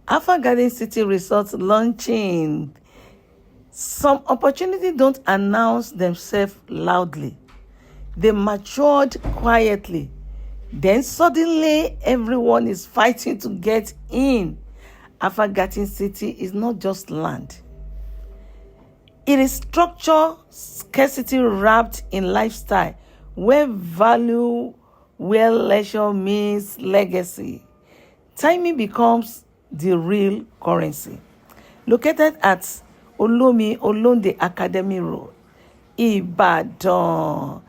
Alphagardencityresort launching. Some opportunities don't announce themselves loudly. They matured quietly. Then suddenly everyone is fighting to get in. Alphagardencity is not just land. It is structure, scarcity wrapped in lifestyle, where value, where leisure means legacy. Timing becomes the real currency. Located at Olomi, Olunde Academy Road, Ibadan.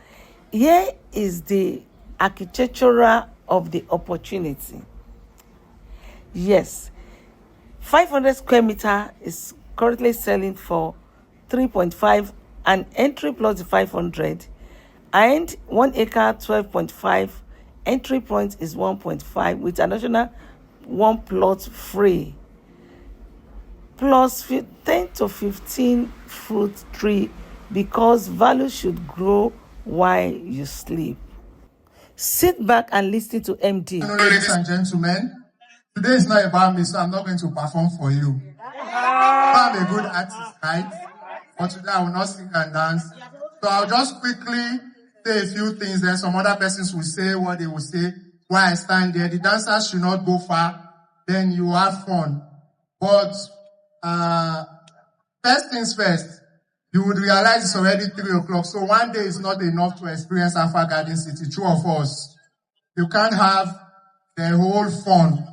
Here is the architectural of the opportunity. Yes, 500 square meter is currently selling for 3.5, and entry plus the 500, and 1 acre 12.5, entry point is 1.5 with additional 1 plot free, plus 10 to 15 fruit tree, because value should grow while you sleep. Sit back and listen to MD. Hello, ladies and gentlemen. Today is not about me, so I'm not going to perform for you. I'm a good artist, right? But today I will not sing and dance. So I'll just quickly say a few things. Then some other persons will say what they will say while I stand there. The dancers should not go far. Then you have fun. But first things first, you would realize it's already 3 o'clock. So one day is not enough to experience Alphagardencity. True of us. You can't have the whole fun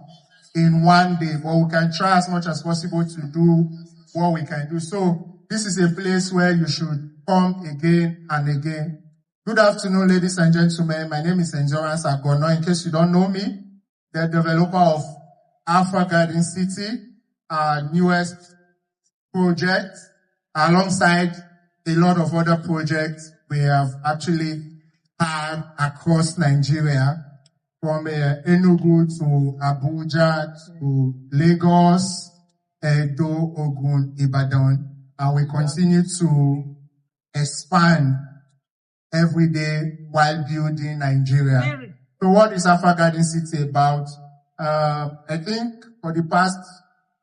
in one day, but we can try as much as possible to do what we can do. So this is a place where you should come again and again. Good afternoon, ladies and gentlemen. My name is Endurance Agono. In case you don't know me, the developer of Alphagardencity, our newest project, alongside a lot of other projects we have actually had across Nigeria, from Enugu to Abuja to Lagos, Edo, Ogun, Ibadan, and we continue to expand every day while building Nigeria. So what is Alphagardencity about? I think for the past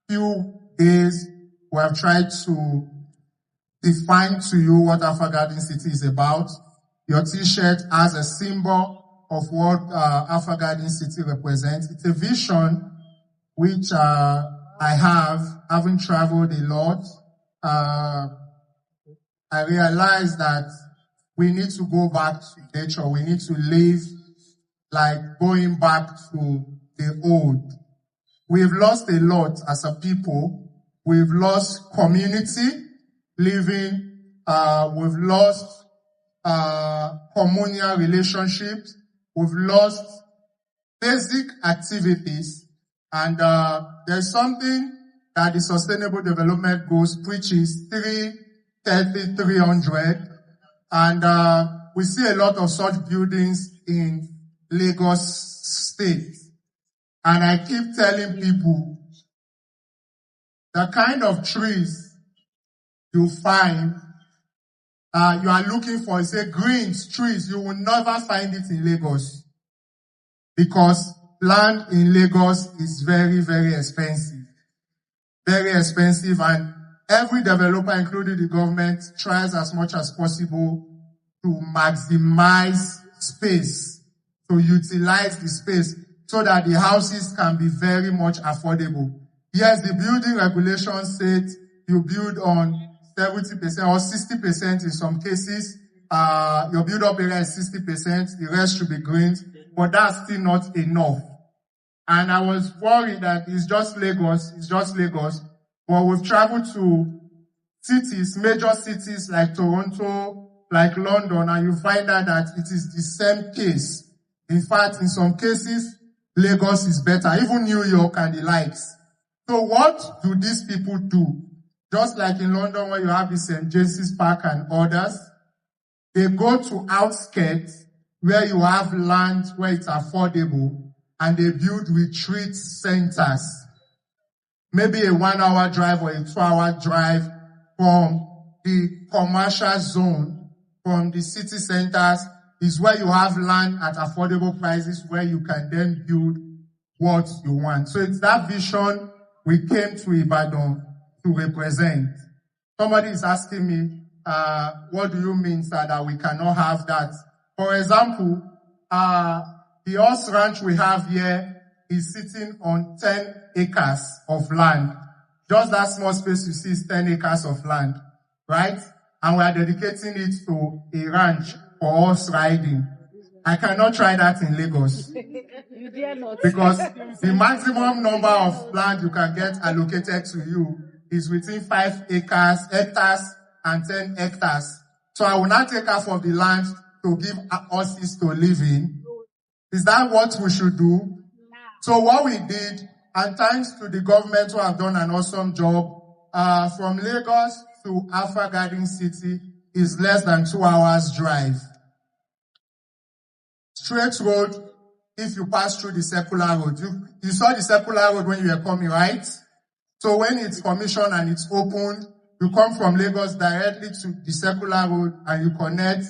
few days, we have tried to define to you what Alphagardencity is about. Your t-shirt has a symbol of what Alphagardencity represents. It's a vision which I have, having traveled a lot. I realized that we need to go back to nature. We need to live like going back to the old. We've lost a lot as a people. We've lost community living. We've lost communal relationships. We've lost basic activities. And there's something that the Sustainable Development Goals preaches, 330, 300. And we see a lot of such buildings in Lagos State. And I keep telling people, the kind of trees you find, you are looking for, say, greens, trees, you will never find it in Lagos. Because land in Lagos is very, very expensive. Very expensive, and every developer, including the government, tries as much as possible to maximize space, to utilize the space so that the houses can be very much affordable. Yes, the building regulations said you build on 70% or 60% in some cases. Your build-up area is 60%, the rest should be greens, but that's still not enough. And I was worried that it's just Lagos, but we've traveled to cities, major cities like Toronto, like London, and you find out that it is the same case. In fact, in some cases, Lagos is better, even New York and the likes. So what do these people do? Just like in London where you have the St. James's Park and others, they go to outskirts where you have land where it's affordable, and they build retreat centers. Maybe a 1 hour drive or a 2 hour drive from the commercial zone, from the city centers, is where you have land at affordable prices where you can then build what you want. So it's that vision we came to Ibadan to represent. Somebody is asking me, what do you mean, sir, that we cannot have that? For example, the horse ranch we have here is sitting on 10 acres of land. Just that small space you see is 10 acres of land, right? And we are dedicating it to a ranch for horse riding. I cannot try that in Lagos. You dare not. Because the maximum number of land you can get allocated to you is within 5 hectares and 10 hectares. So I will not take half of the land to give horses to live in. Is that what we should do? So what we did, and thanks to the government who have done an awesome job, from Lagos to Alphagardencity is less than 2 hours drive. Straight road, if you pass through the circular road. You saw the circular road when you were coming, right? So when it's commissioned and it's opened, you come from Lagos directly to the circular road and you connect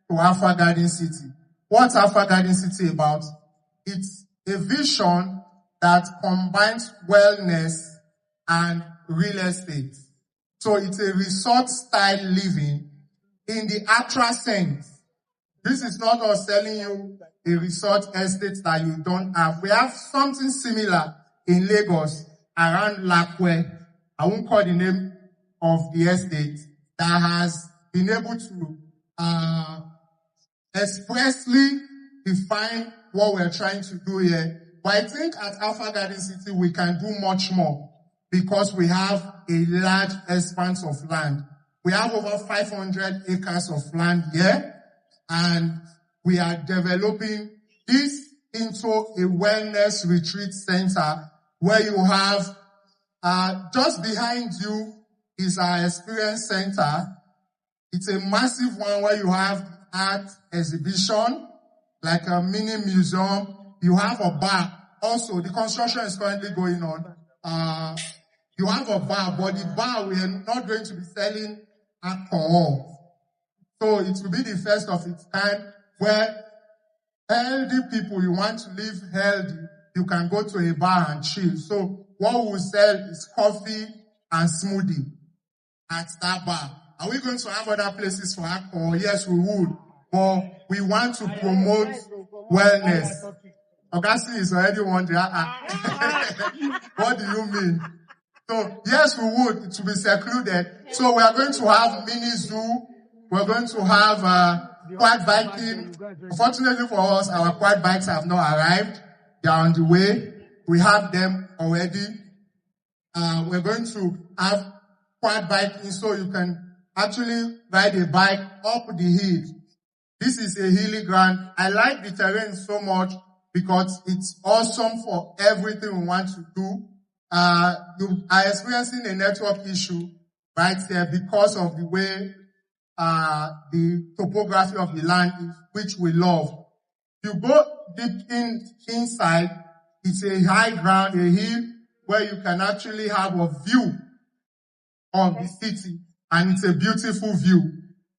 to Alphagardencity. What's Alphagardencity about? It's a vision that combines wellness and real estate. So it's a resort-style living in the Acre sense. This is not us selling you a resort estate that you don't have. We have something similar in Lagos around Acre. I won't call the name of the estate that has been able to expressly define what we're trying to do here. But I think at Alphagardencity we can do much more because we have a large expanse of land. We have over 500 acres of land here, and we are developing this into a wellness retreat center where you have, just behind you is our experience center. It's a massive one where you have art exhibition, like a mini museum. You have a bar. Also, the construction is currently going on. You have a bar, but the bar, we are not going to be selling alcohol. So it will be the first of its kind where healthy people, you want to live healthy, you can go to a bar and chill. So what we will sell is coffee and smoothie at that bar. Are we going to have other places for alcohol? Yes, we would. But we want to promote wellness. Augustine is already wondering, what do you mean? So, yes, we would. It will be secluded. So we are going to have mini zoo. We're going to have quad biking. Unfortunately for us, our quad bikes have not arrived. They are on the way. We have them already. We're going to have quad biking so you can actually ride a bike up the hill. This is a hilly ground. I like the terrain so much because it's awesome for everything we want to do. You are experiencing a network issue right there because of the way the topography of the land is, which we love. You go deep inside, it's a high ground, a hill, where you can actually have a view of the city, and it's a beautiful view.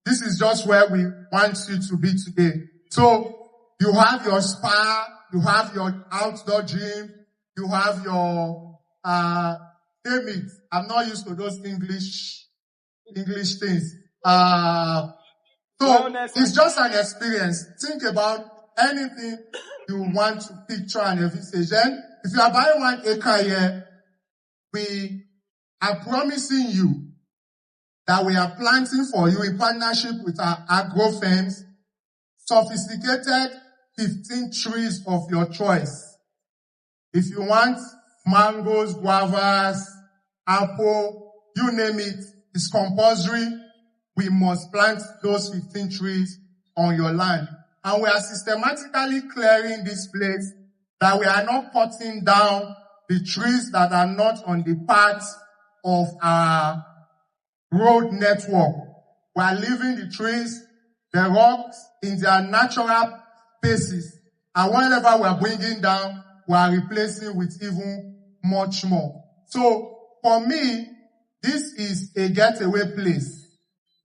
This is just where we want you to be today. So you have your spa, you have your outdoor gym, you have your name it. I'm not used to those English things. So it's just an experience. Think about anything you want to picture and envisage. And if you are buying 1 acre here, we are promising you that we are planting for you in partnership with our agro firms, sophisticated 15 trees of your choice. If you want mangoes, guavas, apple, you name it, it's compulsory. We must plant those 15 trees on your land. And we are systematically clearing this place, that we are not cutting down the trees that are not on the path of our road network. We are leaving the trees, the rocks in their natural places. And whatever we are bringing down, we are replacing with even much more. So for me, this is a getaway place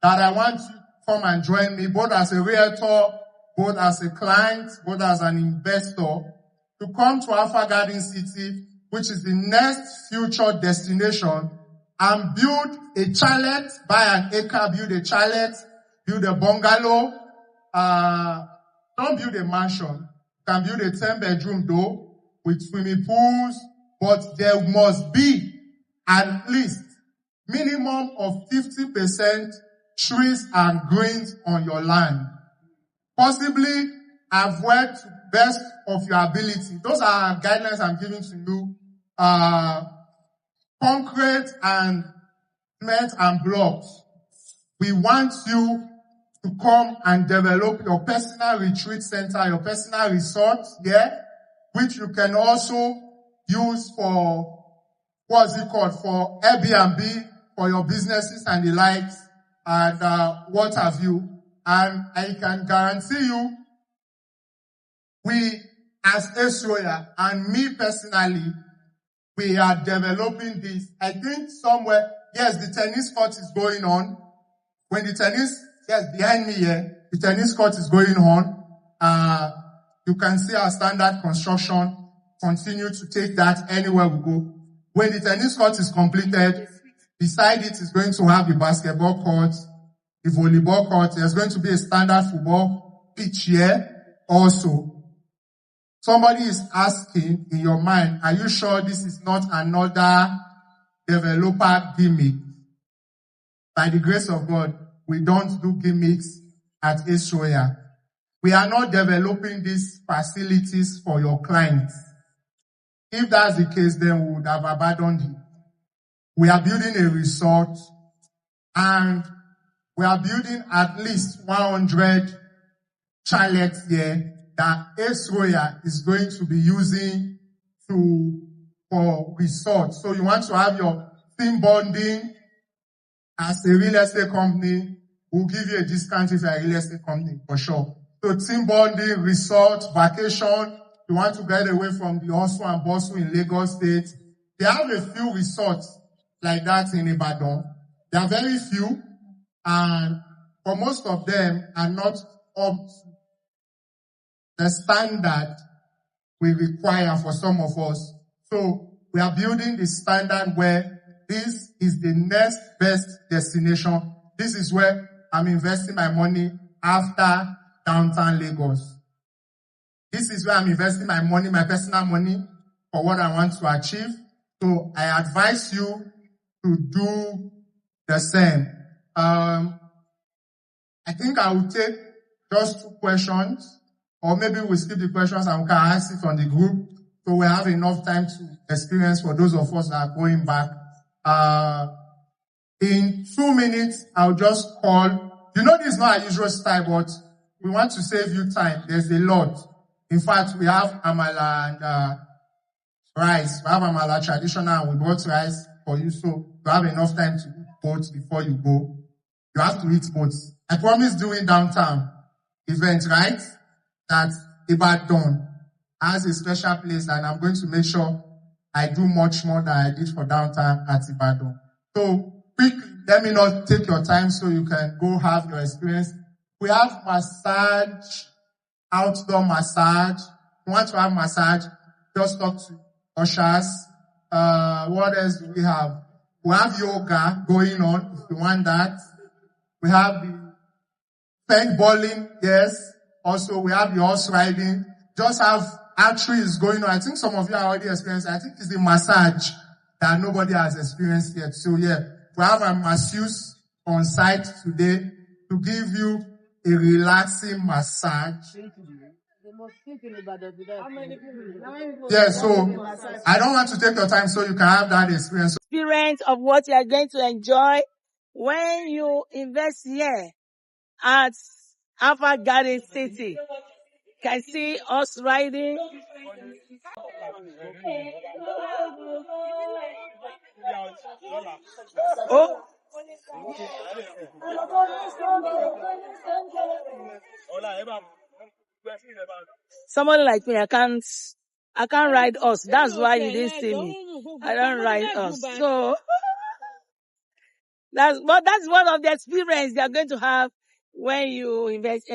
that I want you to come and join me, both as a realtor, both as a client, both as an investor, to come to Alphagardencity, which is the next future destination, and build a chalet, buy an acre, build a chalet, build a bungalow. Don't build a mansion. You can build a 10-bedroom though, with swimming pools, but there must be at least minimum of 50% trees and greens on your land. Possibly avoid to the best of your ability. Those are guidelines I'm giving to you. Concrete and cement and blocks. We want you to come and develop your personal retreat center, your personal resort, which you can also use for, for Airbnb, for your businesses and the likes, and what have you. And I can guarantee you, we as Acre and me personally, we are developing this. I think somewhere, yes, the tennis court is going on. When the tennis, behind me here, the tennis court is going on. You can see our standard construction. Continue to take that anywhere we go. When the tennis court is completed, beside it is going to have the basketball court, the volleyball court. There's going to be a standard football pitch here also. Somebody is asking in your mind, are you sure this is not another developer gimmick? By the grace of God, we don't do gimmicks at Acre. We are not developing these facilities for your clients. If that's the case, then we would have abandoned it. We are building a resort, and we are building at least 100 chalets here that Acre is going to be using for resorts. So you want to have your team bonding as a real estate company. We'll give you a discount if you're a real estate company, for sure. So team bonding, resort, vacation. You want to get away from the hustle and bustle in Lagos State. They have a few resorts like that in Ibadan. There are very few, and for most of them are not up to the standard we require for some of us. So we are building the standard where this is the next best destination. This is where I'm investing my money after downtown Lagos. This is where I'm investing my money, my personal money, for what I want to achieve. So I advise you to do the same. I think I will take just 2 questions, or maybe we'll skip the questions and we can ask it on the group, so we have enough time to experience for those of us that are going back. In 2 minutes, I'll just call. You know, this is not our usual style, but we want to save you time. There's a lot. In fact, we have amala and rice. We have amala traditional, and we brought rice for you, so you have enough time to eat both before you go. You have to eat both. I promise doing downtown event, right? That Ibadan has a special place, and I'm going to make sure I do much more than I did for downtown at Ibadan. So quickly, let me not take your time so you can go have your experience. We have massage, outdoor massage. If you want to have massage, just talk to ushers. What else do we have? We have yoga going on if you want that. We have the paintballing, yes. Also, we have the horse riding. Just have archery is going on. I think some of you are already experienced. I think it's the massage that nobody has experienced yet. So yeah, we have a masseuse on site today to give you a relaxing massage. Yeah, so I don't want to take your time so you can have that experience. Experience of what you are going to enjoy when you invest here at Alphagarden City. You can see us riding. Oh. Somebody like me, I can't ride us. That's why you didn't see me. I don't ride us. So that's one of the experience they are going to have when you invest.